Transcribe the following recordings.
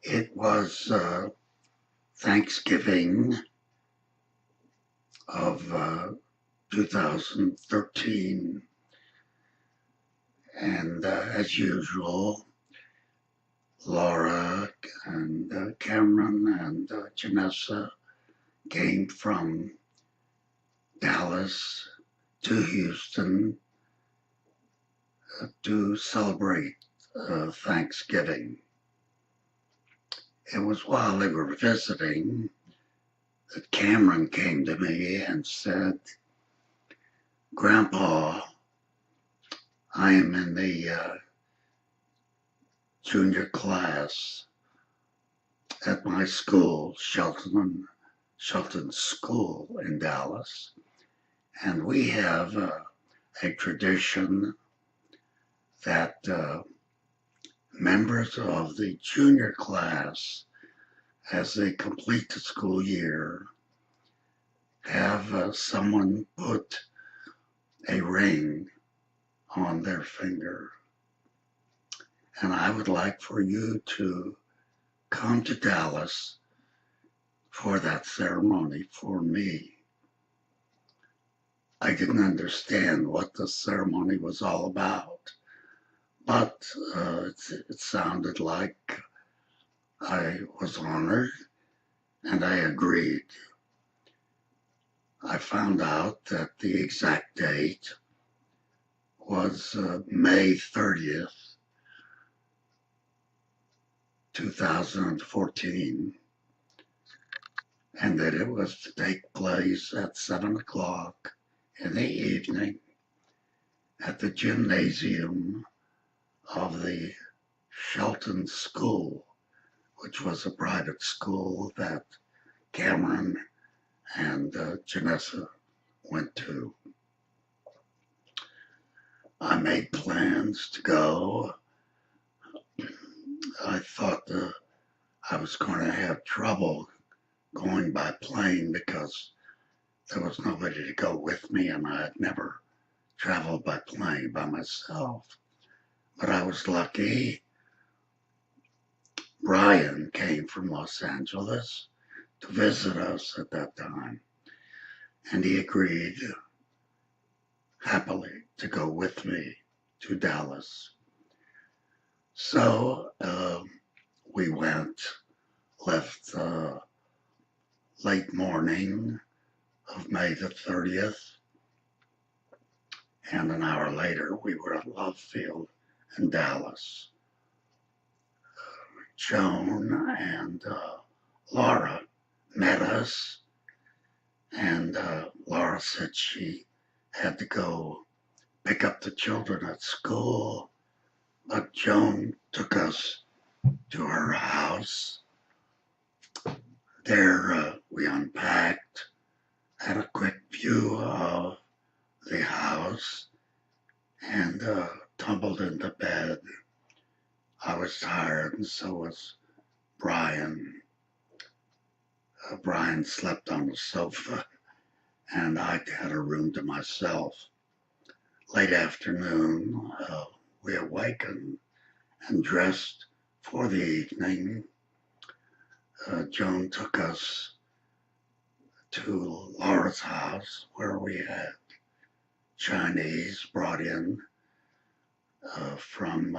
It was Thanksgiving of 2013, and as usual, Laura and Cameron and Janessa came from Dallas to Houston to celebrate Thanksgiving. It was while they were visiting that Cameron came to me and said, "Grandpa, I am in the junior class at my school, Shelton School in Dallas, and we have a tradition that members of the junior class, as they complete the school year, have someone put a ring on their finger. And I would like for you to come to Dallas for that ceremony for me." I didn't understand what the ceremony was all about, but it sounded like I was honored, and I agreed. I found out that the exact date was May 30th, 2014, and that it was to take place at 7 o'clock in the evening at the gymnasium of the Shelton School, which was a private school that Cameron and Janessa went to. I made plans to go. I thought I was going to have trouble going by plane because there was nobody to go with me, and I had never traveled by plane by myself. But I was lucky. Brian came from Los Angeles to visit us at that time, and he agreed happily to go with me to Dallas. So we left late morning of May the 30th, and an hour later we were at Love Field in Dallas. Joan and Laura met us, and Laura said she had to go pick up the children at school, but Joan took us to her house. There we unpacked, had a quick view of the house, and tumbled into bed. I was tired, and so was Brian. Brian slept on the sofa, and I had a room to myself. Late afternoon, we awakened and dressed for the evening. Joan took us to Laura's house, where we had Chinese brought in from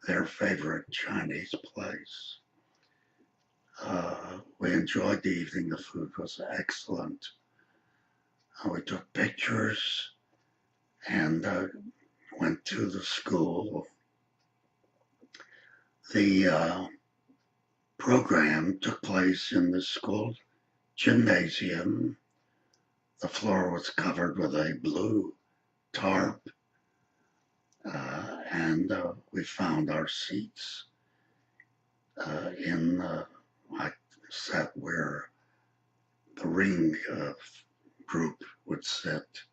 their favorite Chinese place. We enjoyed the evening. The food was excellent. We took pictures and went to the school. The program took place in the school gymnasium. The floor was covered with a blue tarp, and we found our seats I sat where the ring group would sit.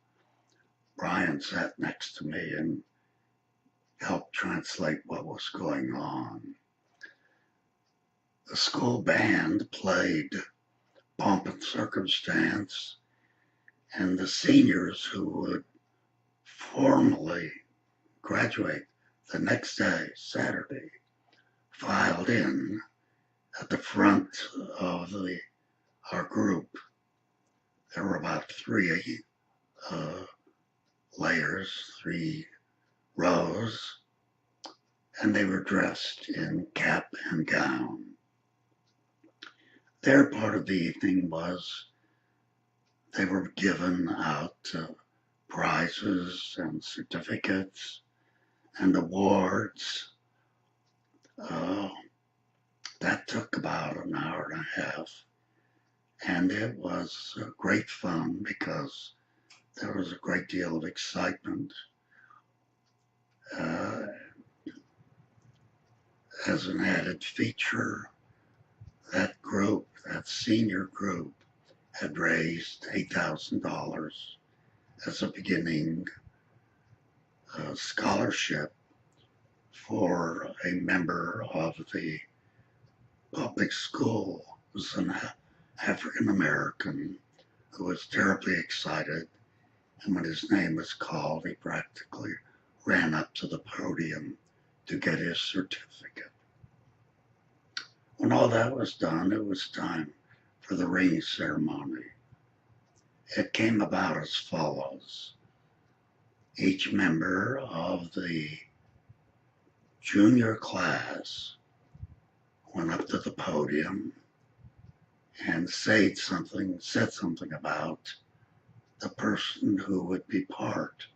Brian sat next to me and helped translate what was going on. The school band played Pomp and Circumstance, and the seniors who would formally graduate the next day, Saturday, filed in At the front of our group, there were about three uh, layers, 3 rows, and they were dressed in cap and gown. Their part of the evening was they were given out prizes and certificates and awards. Uh, that took about an hour and a half, and it was great fun because there was a great deal of excitement. Uh, as an added feature, that group, that senior group, had raised $8,000 as a beginning scholarship for a member of the public school. It was an African American who was terribly excited, and when his name was called, he practically ran up to the podium to get his certificate. When all that was done, it was time for the ring ceremony. It came about as follows. Each member of the junior class went up to the podium and said something about the person who would be part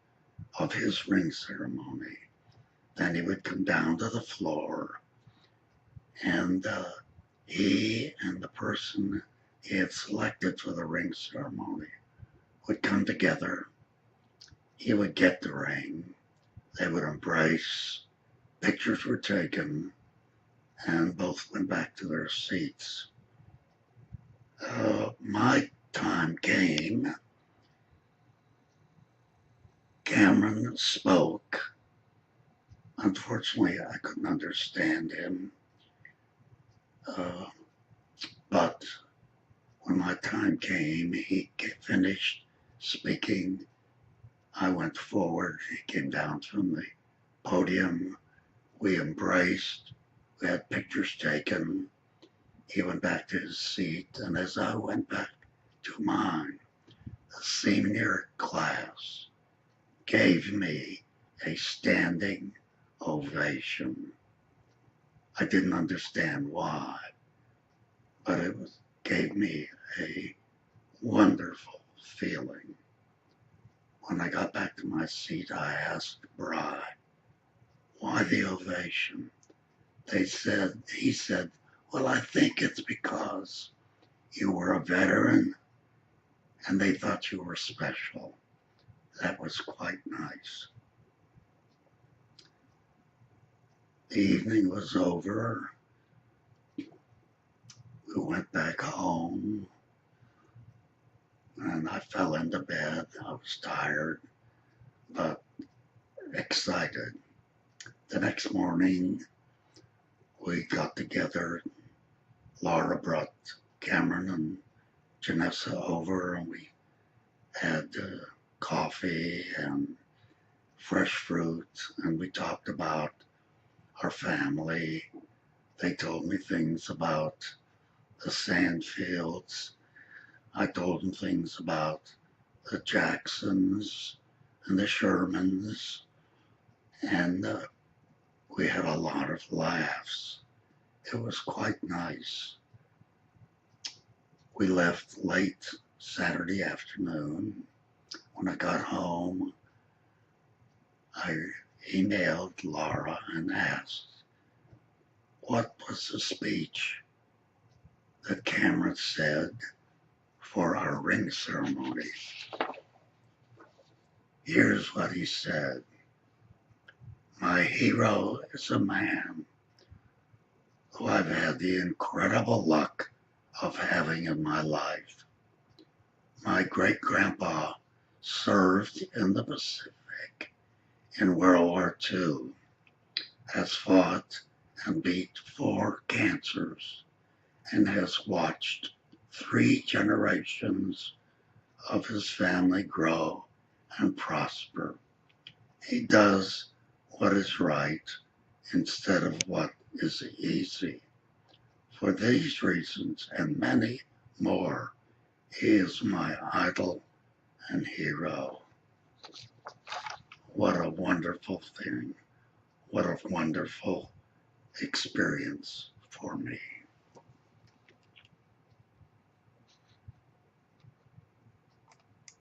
of his ring ceremony. Then he would come down to the floor, and he and the person he had selected for the ring ceremony would come together. He would get the ring. They would embrace. Pictures were taken, and both went back to their seats. My time came. Cameron spoke. Unfortunately, I couldn't understand him. But when my time came, he finished speaking. I went forward. He came down from the podium. We embraced. We had pictures taken. He went back to his seat, and as I went back to mine, the senior class gave me a standing ovation. I didn't understand why, but it gave me a wonderful feeling. When I got back to my seat, I asked the bride, why the ovation? He said, well, I think it's because you were a veteran and they thought you were special. That was quite nice. The evening was over. We went back home and I fell into bed. I was tired, but excited. The next morning, we got together. Laura brought Cameron and Janessa over, and we had coffee and fresh fruit, and we talked about our family. They told me things about the Sandfields. I told them things about the Jacksons and the Shermans, and we had a lot of laughs. It was quite nice. We left late Saturday afternoon. When I got home, I emailed Laura and asked, what was the speech that Cameron said for our ring ceremony? Here's what he said. My hero is a man who I've had the incredible luck of having in my life. My great-grandpa served in the Pacific in World War II, has fought and beat 4 cancers, and has watched 3 generations of his family grow and prosper. He does what is right instead of what is easy. For these reasons and many more, he is my idol and hero. What a wonderful thing. What a wonderful experience for me.